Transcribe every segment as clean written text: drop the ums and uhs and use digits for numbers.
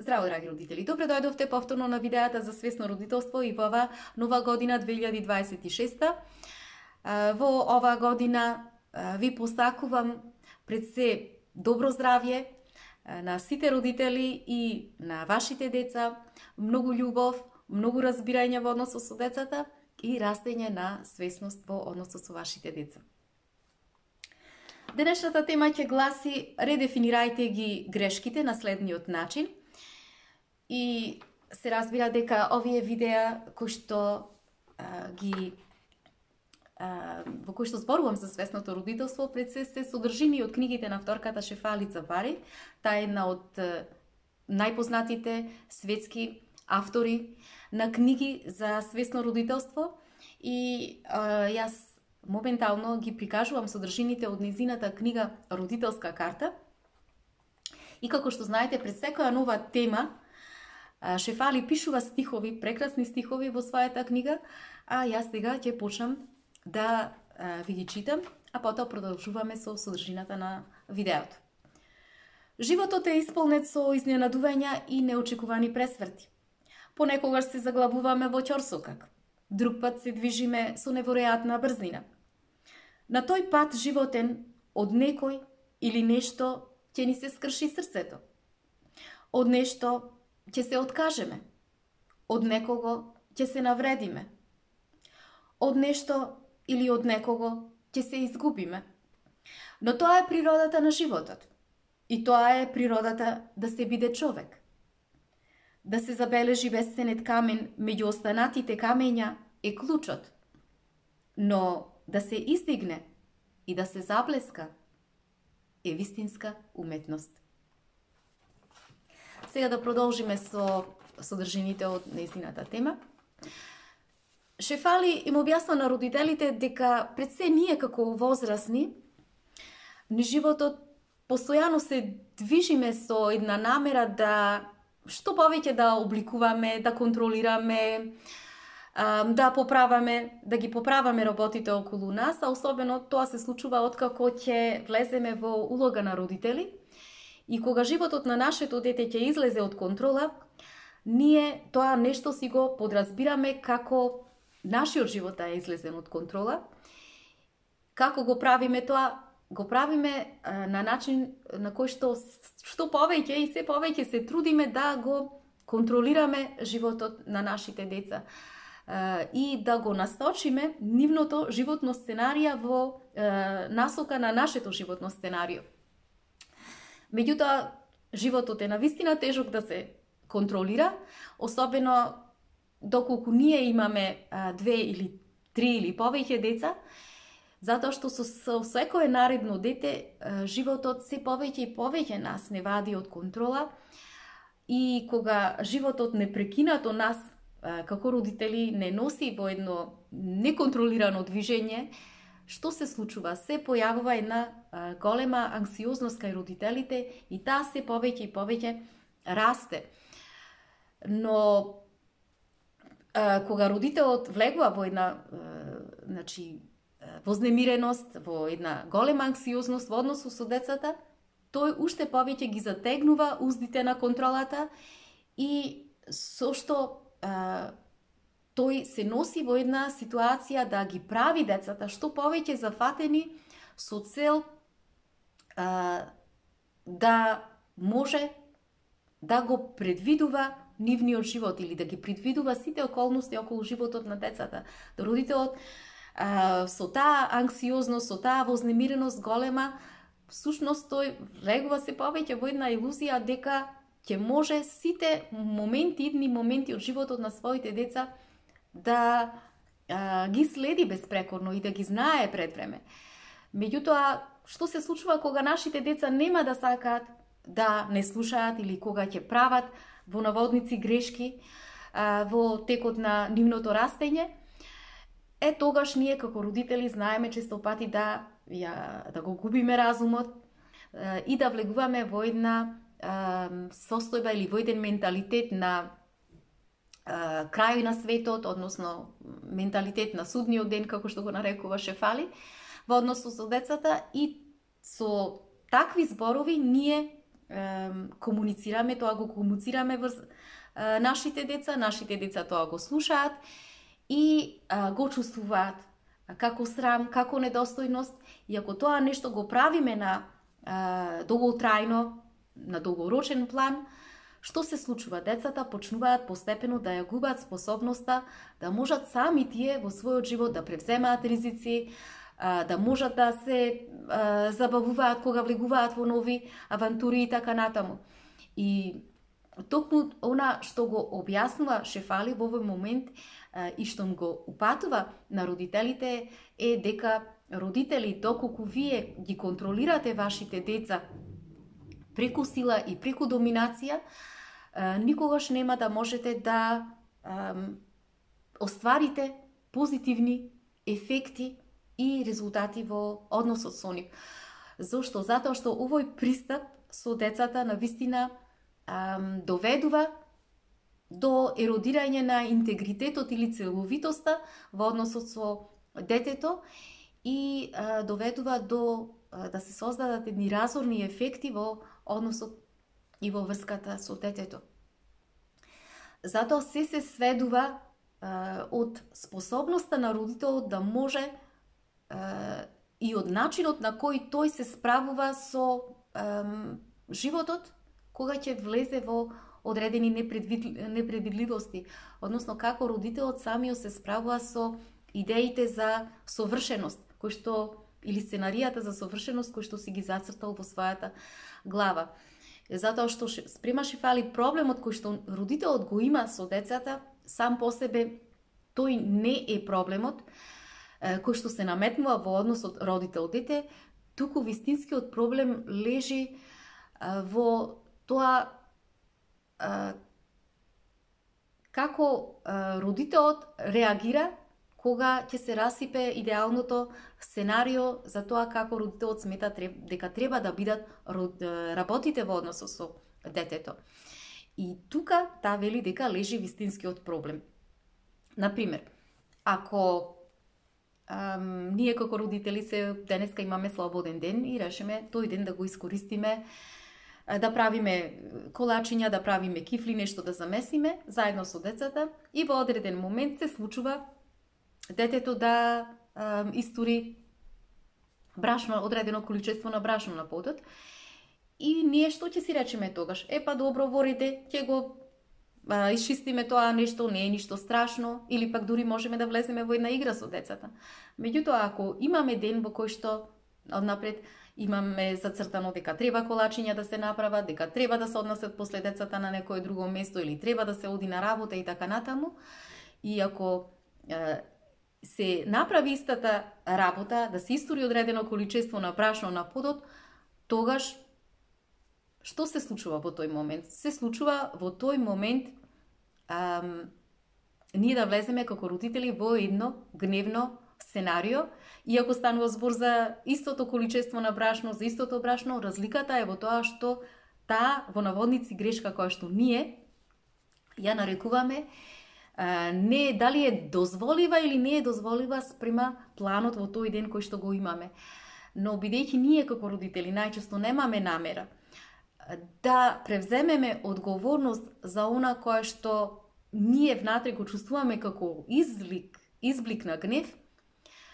Здраво, драги родители! Добре дојдовте повторно на видеата за свесно родителство и во оваа нова година 2026. Во оваа година ви посакувам пред се добро здравје на сите родители и на вашите деца, многу љубов, многу разбирање во односот со децата и растење на свесност во односот со вашите деца. Денешната тема ќе гласи: редефинирајте ги грешките на следниот начин. И се разбира дека овие видеа кои што во кои што зборувам за свесното родителство пред се содржини од книгите на авторката Шефали Цафари. Таа е една од најпознатите светски автори на книги за свесно родителство и јас моментално ги прикажувам содржините од незината книга Родителска карта. И како што знаете, пред секоја нова тема Шефали пишува стихови, прекрасни стихови во својата книга, а јас сега ќе почнам да ви ги читам, а потоа продолжуваме со содржината на видеото. Животот е исполнет со изненадувања и неочекувани пресврти. Понекогаш се заглавуваме во ќорсокак, друг пат се движиме со неверојатна брзина. На тој пат животен од некој или нешто ќе ни се скрши срцето. Од нешто ќе се откажеме. Од некого ќе се навредиме. Од нешто или од некого ќе се изгубиме. Но тоа е природата на животот. И тоа е природата да се биде човек. Да се забележи бесценет камен меѓу останатите камења е клучот. Но да се издигне и да се заблеска е вистинска уметност. Сега да продолжиме со содржините од нејзината тема. Шефали им објасна на родителите дека пред се ние како возрастни, ни животот постојано се движиме со една намера да што повеќе да обликуваме, да контролираме, да поправаме, да ги поправаме работите околу нас, а особено тоа се случува откако ќе влеземе во улога на родители. И кога животот на нашето дете ќе излезе од контрола, ние тоа нешто си го подразбираме како нашиот живот да е излезен од контрола. Како го правиме тоа? Го правиме на начин на кој што повеќе и се повеќе се трудиме да го контролираме животот на нашите деца и да го насточиме нивното животно сценарија во насока на нашето животно сценарио. Меѓутоа, животот е навистина тежок да се контролира, особено доколку ние имаме 2 или 3 или повеќе деца, затоа што со секое наредно дете животот се повеќе и повеќе нас не вади од контрола и кога животот непрекинато нас како родители не носи во едно неконтролирано движење, што се случува? Се појавува една голема анксиозност кај родителите и таа се повеќе и повеќе расте. Но кога родителот влегува во една вознемиреност, во една голема анксиозност во односу со децата, тој уште повеќе ги затегнува уздите на контролата и со што тој се носи во една ситуација да ги прави децата што повеќе зафатени со цел да може да го предвидува нивниот живот или да ги предвидува сите околности околу животот на децата. Родителот со таа анксиозност, со таа вознемиреност голема, всушност тој влегува се повеќе во една илузија дека ќе може сите идни моменти од животот на своите деца да ги следи безпрекорно и да ги знае пред време. Меѓутоа, што се случува кога нашите деца нема да сакаат да не слушаат или кога ќе прават во наводници грешки во текот на нивното растење? Тогаш ние како родители знаеме често пати да го губиме разумот и да влегуваме во една состојба или во еден менталитет на крај на светот, односно менталитет на судниот ден, како што го нарекува Шефали, во односу со децата, и со такви зборови ние комуницираме, тоа го комуницираме врз нашите деца тоа го слушаат и го чувствуваат како срам, како недостојност, и ако тоа нешто го правиме на долготрајно, на долгорочен план, што се случува? Децата почнуваат постепено да ја губат способноста да можат сами тие во својот живот да превземаат ризици, да можат да се забавуваат кога влегуваат во нови авантури и така натаму. И токму она што го објаснува Шефали во овој момент и што го упатува на родителите е дека родители, доколку вие ги контролирате вашите деца преку сила и преку доминација, никогаш нема да можете да остварите позитивни ефекти и резултати во односот со нив. Зошто? Затоа што овој пристап со децата навистина доведува до еродирање на интегритетот или целовитоста во односот со детето и доведува до да се создадат едни разорни ефекти во односот и во врската со детето. Затоа се сведува од способноста на родителот да може и од начинот на кој тој се справува со животот кога ќе влезе во одредени непредвидливости, односно како родителот самиот се справува со идеите за совршеност, кој што или сценаријата за совршеност кој што си ги зацртал во својата глава. Затоа што спрема Шефали проблемот кој што родителот го има со децата, сам по себе тој не е проблемот кој што се наметнува во односот родител-дете, туку вистинскиот проблем лежи во тоа како родителот реагира кога ќе се расипе идеалното сценарио за тоа како родителот смета дека треба да бидат работите во односот со детето. И тука таа вели дека лежи вистинскиот проблем. Например, ако ние како родители денеска имаме слободен ден и решиме тој ден да го искористиме да правиме колачиња, да правиме кифли, нешто да замесиме заедно со децата, и во одреден момент се случува детето да истури брашно, одредено количество на брашно на подот, и ние што ќе си речеме тогаш? Па добро, ворите, ќе го исчистиме тоа нешто, не е ништо страшно, или пак дури можеме да влеземе во една игра со децата. Меѓутоа, ако имаме ден во кој што однапред имаме зацртано дека треба колачиња да се направат, дека треба да се однесат после децата на некое друго место или треба да се оди на работа и така натаму, и ако се направи истата работа, да се истори одредено количество на брашно на подот, тогаш што се случува во тој момент? Се случува во тој момент ние да влеземе како родители во едно гневно сценарио, и ако станува збор за истото количество на брашно, за истото брашно, разликата е во тоа што таа во наводници грешка која што ние ја нарекуваме не дали е дозволива или не е дозволива спрема планот во тој ден кој што го имаме. Но бидејќи ние како родители најчесто немаме намера да превземеме одговорност за она кое што ние внатре го чувствуваме како изблик на гнев,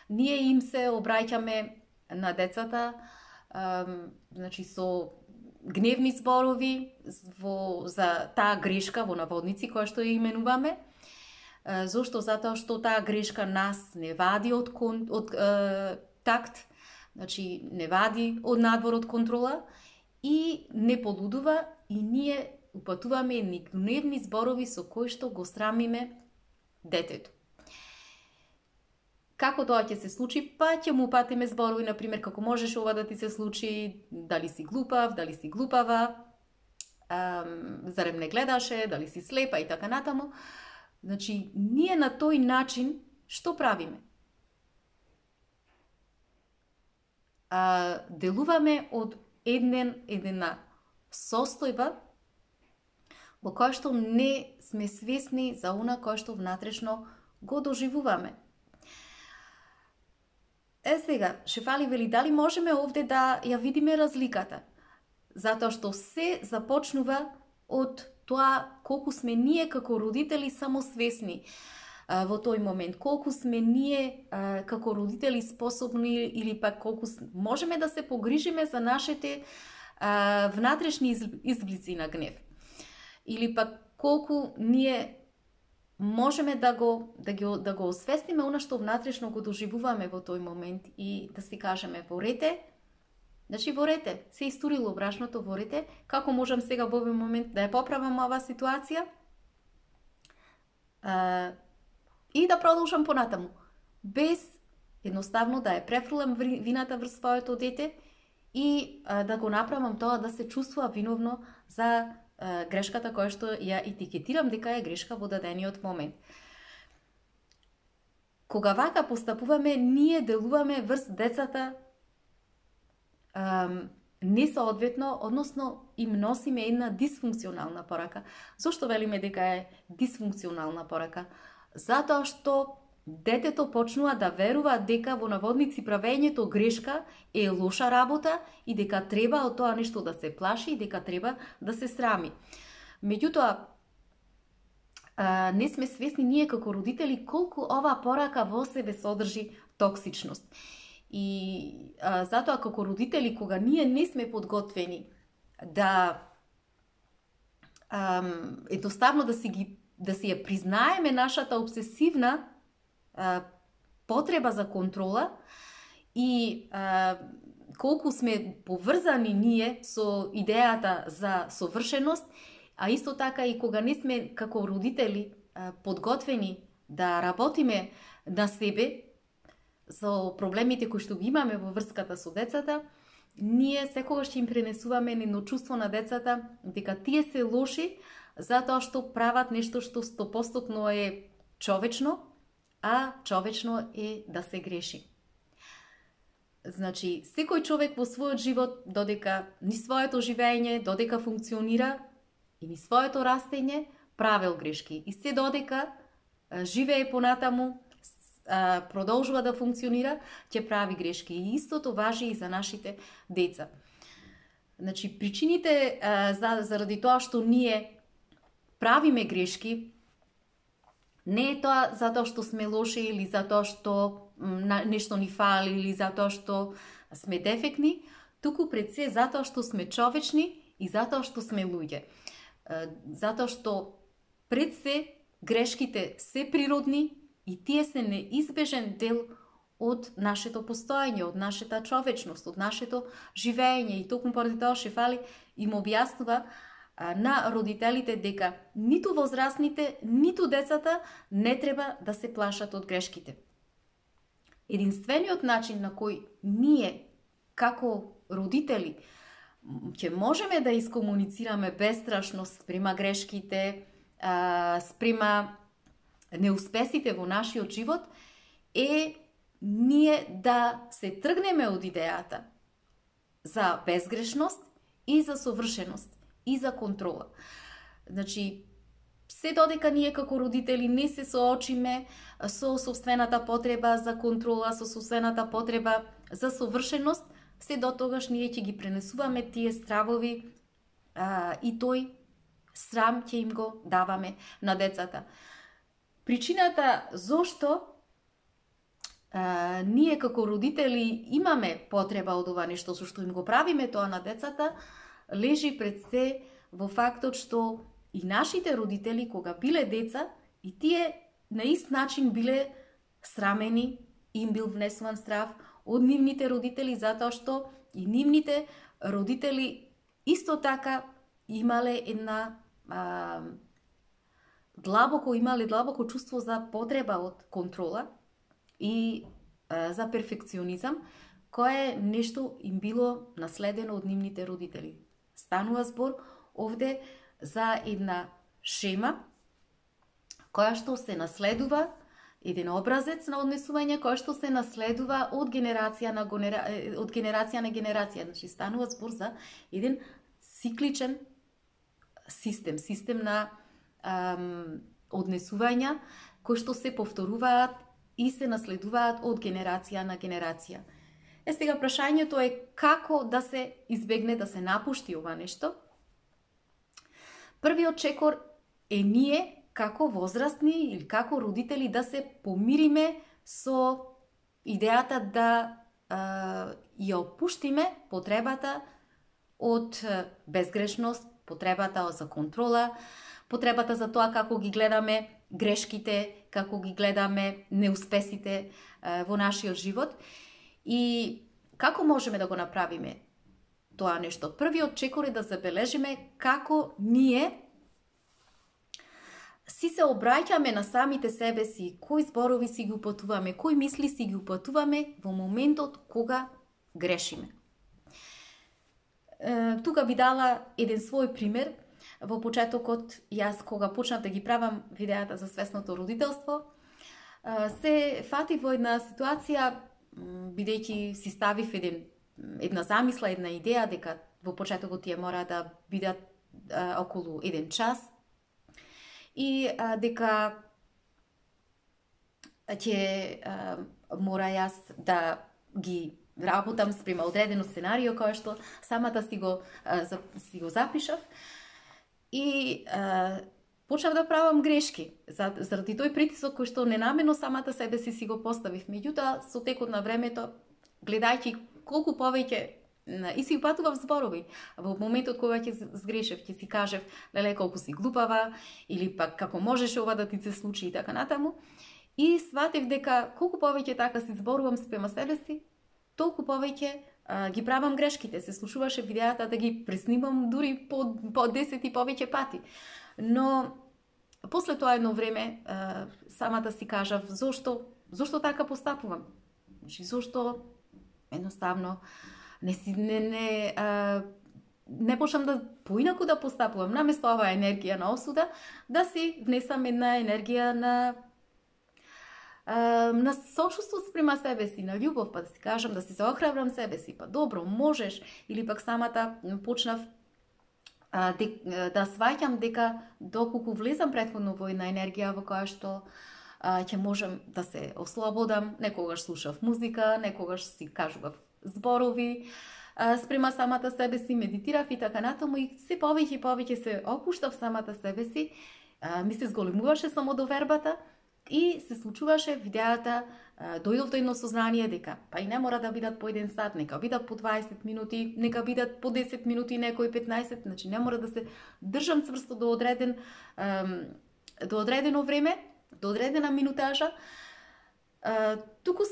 ние им се обраќаме на децата значи со гневни зборови за таа грешка во наводници која што ја именуваме. Зошто? Затоа што таа грешка нас не вади од такт, значи не вади од надвор од контрола и не полудува, и ние упатуваме едни гневни зборови со кои што го срамиме детето. Како тоа ќе се случи? Па ќе му упатиме зборови, например, како можеш ова да ти се случи, дали си глупав, дали си глупава, зарем не гледаше, дали си слепа и така натаму. Значи, ние на тој начин што правиме? Делуваме од една состојба во која што не сме свесни за она која што внатрешно го доживуваме. Сега, Шефали вели, дали можеме овде да ја видиме разликата? затоа што се започнува од тоа колку сме ние како родители самосвесни во тој момент, колку сме ние како родители способни или пак колку можеме да се погрижиме за нашите внатрешни изблици на гнев. Или пак колку ние можеме да го освестиме она што внатрешно го доживуваме во тој момент и да си кажеме ворете, значи ворете, се истурило брашното, ворете, како можам сега во овој момент да ја поправам оваа ситуација и да продолжам понатаму, без едноставно да ја префрлам вината врз своето дете и да го направам тоа да се чувствува виновно за грешката која што ја етикетирам дека е грешка во дадениот момент. Кога вака постапуваме, ние делуваме врз децата несоодветно, односно им носиме една дисфункционална порака. Зошто велиме дека е дисфункционална порака? Затоа што детето почнува да верува дека во наводници правењето грешка е лоша работа и дека треба од тоа нешто да се плаши и дека треба да се срами. Меѓутоа, не сме свесни ние како родители колку оваа порака во себе содржи токсичност. И затоа како родители, кога ние не сме подготвени да едноставно да си ја признаеме нашата обсесивна потреба за контрола и колку сме поврзани ние со идејата за совршеност, а исто така и кога не сме како родители подготвени да работиме на себе со проблемите кои што ги имаме во врската со децата, ние секогаш ќе им пренесуваме едно чувство на децата дека тие се лоши затоа што прават нешто што 100% е човечно, а човечно е да се греши. Значи, секој човек во својот живот, додека ни своето живење, додека функционира и ни своето растење, правел грешки. И се додека живее понатаму, продолжува да функционира, ќе прави грешки. И истото важи и за нашите деца. Значи, причините заради тоа што ние правиме грешки, не е тоа затоа што сме лоши или затоа што нешто ни фали или затоа што сме дефектни, туку пред се затоа што сме човечни и затоа што сме луѓе. Затоа што пред се грешките се природни и тие се неизбежен дел од нашето постоење, од нашата човечност, од нашето живење. И токму поради тоа Шефали им објаснува на родителите дека ниту возрастните, ниту децата не треба да се плашат од грешките. Единствениот начин на кој ние, како родители, ќе можеме да искомуницираме бестрашност спрема грешките, спрема неуспесите во нашиот живот, е ние да се тргнеме од идејата за безгрешност и за совршеност и за контрола. Значи, се додека ние како родители не се соочиме со собствената потреба за контрола, со собствената потреба за совршеност, се до тогаш ние ќе ги пренесуваме тие стравови и тој срам ќе им го даваме на децата. Причината зошто ние како родители имаме потреба од ова нешто, зашто им го правиме тоа на децата, лежи пред се во фактот што и нашите родители, кога биле деца, и тие на ист начин биле срамени, им бил внесуван страв од нивните родители, затоа што и нивните родители исто така имале една длабоко чувство за потреба од контрола и за перфекционизам, кое нешто им било наследено од нивните родители. Станува збор овде за една шема која што се наследува, еден образец на однесување која што се наследува од генерација на генерација. Значи, станува збор за еден цикличен систем на однесувања кои што се повторуваат и се наследуваат од генерација на генерација. Сега прашањето е како да се избегне, да се напушти ова нешто. Првиот чекор е ние како возрастни или како родители да се помириме со идејата да ја опуштиме потребата од безгрешност, потребата за контрола, потребата за тоа како ги гледаме грешките, како ги гледаме неуспесите во нашиот живот. И како можеме да го направиме тоа нешто? Првиот чекор е да забележиме како ние си се обраќаме на самите себе си, кои зборови си ги упатуваме, кои мисли си ги упатуваме во моментот кога грешиме. Тука би дала еден свој пример. Во почетокот, јас кога почнав да ги правам видеата за свесното родителство, се фатив во една ситуација, бидејќи си ставив една замисла, една идеја, дека во почетокот тие мора да бидат околу 1 час, и дека ќе мора јас да ги работам спрема одредено сценарио кое што самата си го запишав. И почнав да правам грешки заради тој притисок кој што ненамерно самата себе си го поставив. Меѓутоа, со текот на времето, гледајќи колку повеќе и си упатував зборови, во моментот кога ќе сгрешев, ќе си кажев, леле, колку си глупава, или пак како можеше ова да ти се случи и така натаму. И сватев дека колку повеќе така си зборувам спрема себе си, толку повеќе ги правам грешките. Се слушуваше видеата да ги преснимам дури по 10 и повеќе пати. Но после тоа едно време самата си кажав зошто така постапувам. Значи зошто едноставно не почнам да поинаку да постапувам. Наместо оваа енергија на осуда, да си внесам една енергија на сочувство спрема себе си, на љубов, па да си кажам, да си се охрабрам себе си, па добро, можеш, или пак самата почнав да сваќам дека доколку влезам претходно во една енергија во која што ќе можам да се ослободам, некогаш слушав музика, некогаш си кажував зборови спрема самата себе си, медитирав и така натаму, и се повеќе и повеќе се опуштав самата себе си, ми се зголемуваше самодовербата и се случуваше видеата, дојдов до едно сознание дека па и не мора да бидат по 1 сат, нека бидат по 20 минути, нека бидат по 10 минути, некои 15, значи не мора да се држам цврсто до одредено време, до одредена минутажа, туку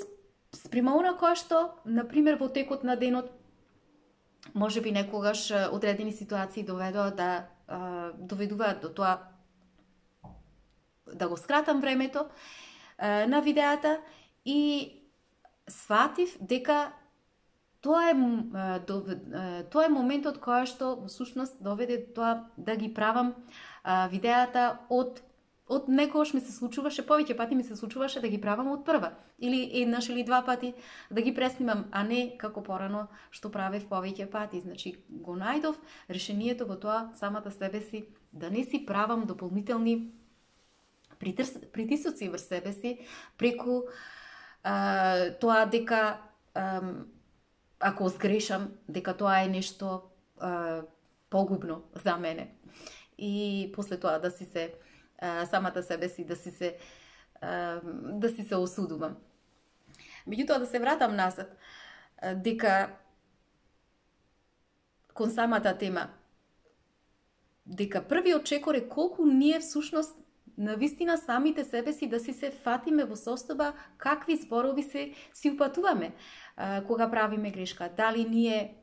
спрема она која што, например, во текот на денот, може би некогаш одредени ситуации доведуваат до тоа да го скратам времето на видеата, и сватив дека тоа е моментот која што всушност доведе тоа да ги правам видеата од некогаш ми се случуваше, повеќе пати ми се случуваше да ги правам од прва, или еднаш или 2 пати да ги преснимам, а не како порано што правев повеќе пати. Значи го најдов решението во тоа самата себе си да не си правам дополнителни притисоци врз себе си преку тоа дека ако сгрешам, дека тоа е нешто погубно за мене. И после тоа да си се самата себе си да си се осудувам. Меѓутоа, да се вратам назад, дека кон самата тема, дека првиот чекор е колку ние всушност навистина самите себе си да си се фатиме во состојба какви зборови си упатуваме кога правиме грешка. Дали ние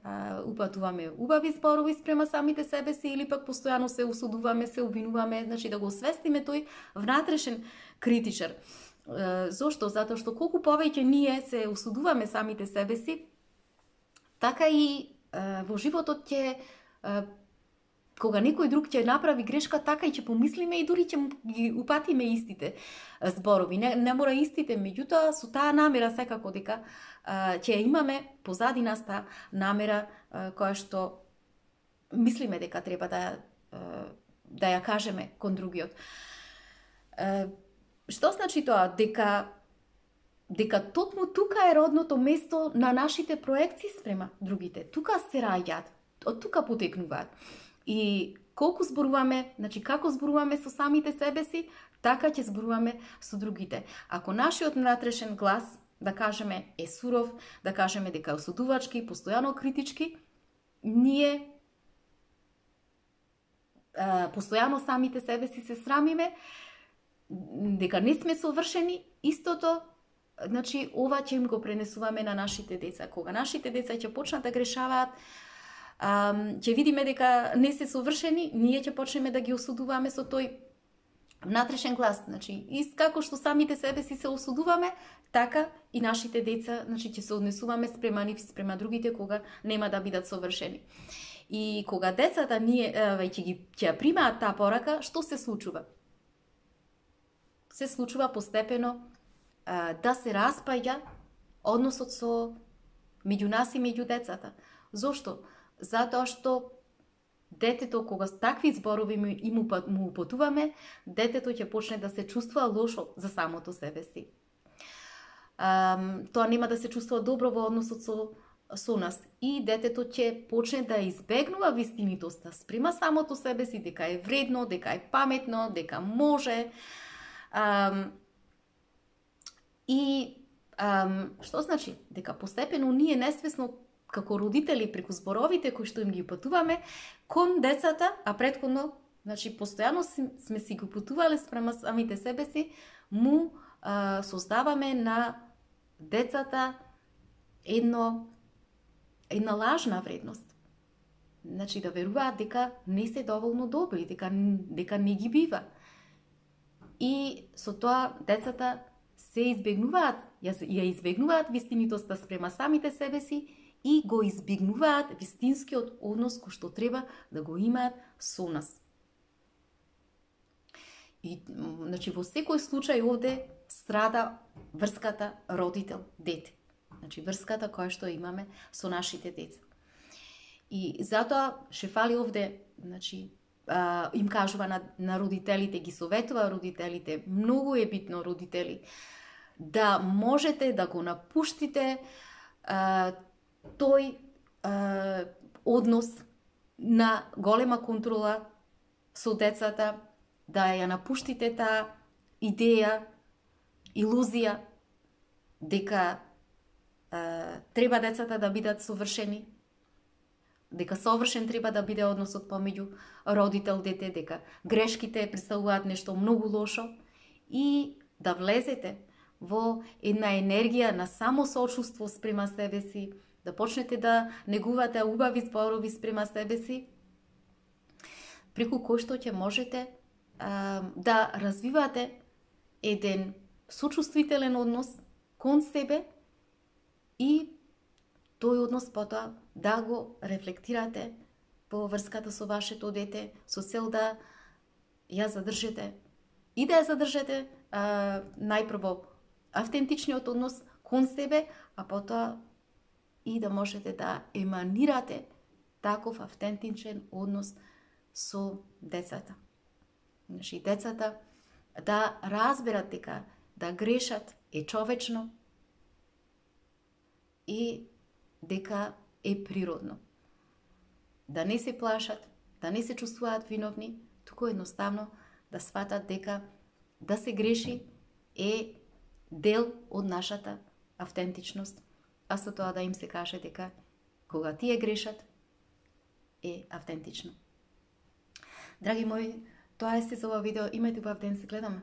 упатуваме убави зборови спрема самите себе си, или пак постојано се осудуваме, се обвинуваме, значи да го освестиме тој внатрешен критичар. Зошто? Затоа што колку повеќе ние се осудуваме самите себе си, така и во животот ќе кога некој друг ќе направи грешка, така и ќе помислиме и дури ќе ги упатиме истите зборови. Не мора истите, меѓутоа со таа намера секако дека ќе имаме позади нас таа намера која што мислиме дека треба да ја кажеме кон другиот. Што значи тоа? Дека дека токму тука е родното место на нашите проекции спрема другите. Тука се раѓаат, од тука потекнуваат. И колку зборуваме, значи како зборуваме со самите себе си, така ќе зборуваме со другите. Ако нашиот внатрешен глас, да кажеме, е суров, да кажеме дека е осудувачки, постојано критички, ние постојано самите себе си се срамиме, дека не сме совршени, истото, значи, ова ќе им го пренесуваме на нашите деца. Кога нашите деца ќе почнат да грешаваат, ќе видиме дека не се совршени, ние ќе почнеме да ги осудуваме со тој внатрешен глас. Значи, и како што самите себе си се осудуваме, така и нашите деца, значи, ќе се однесуваме спрема нив, спрема другите, кога нема да бидат совршени. И кога децата ние ќе ја примаат таа порака, што се случува? Се случува постепено да се распаѓа односот меѓу нас и меѓу децата. Зошто? Затоа што детето, кога такви зборови му упатуваме, детето ќе почне да се чувствува лошо за самото себе си. Тоа нема да се чувствува добро во односот со нас. И детето ќе почне да избегнува вистинитоста спрема самото себе си, дека е вредно, дека е паметно, дека може. Што значи? Дека постепено ние несвесно како родители преку зборовите кои што им ги упатуваме кон децата, а претходно, значи постојано сме си ги упатувале спрема самите себе си, му создаваме на децата една лажна вредност. Значи да веруваат дека не се доволно добри, дека не ги бива. И со тоа децата се избегнуваат, ја избегнуваат вистинитоста спрема самите себе си и го избегнуваат вистинскиот однос кој што треба да го имаат со нас. И, значи, во секој случај овде страда врската родител-дете. Значи, врската која што имаме со нашите деца. И затоа Шефали овде, значи, им кажува на родителите, ги советува родителите, многу е битно, родители, да можете да го напуштите тој однос на голема контрола со децата, да ја напуштите таа идеја, илузија, дека треба децата да бидат совршени, дека совршен треба да биде односот помеѓу родител-дете, дека грешките представуваат нешто многу лошо и да влезете во една енергија на самосочувство спрема себе си, да почнете да негувате убави зборови спрема себе си, преку кој што ќе можете да развивате еден сочувствителен однос кон себе и тој однос потоа да го рефлектирате во врската со вашето дете, со цел да ја задржите и да ја задржите најпрво автентичниот однос кон себе, а потоа и да можете да еманирате таков автентичен однос со децата. Значи, децата да разберат дека да грешат е човечно и дека е природно. Да не се плашат, да не се чувствуваат виновни, туку едноставно да сватат дека да се греши е дел од нашата автентичност, а со тоа да им се каже дека кога тие грешат е автентично. Драги мои, тоа е се за ова видео. Имајте убав ден, се гледаме.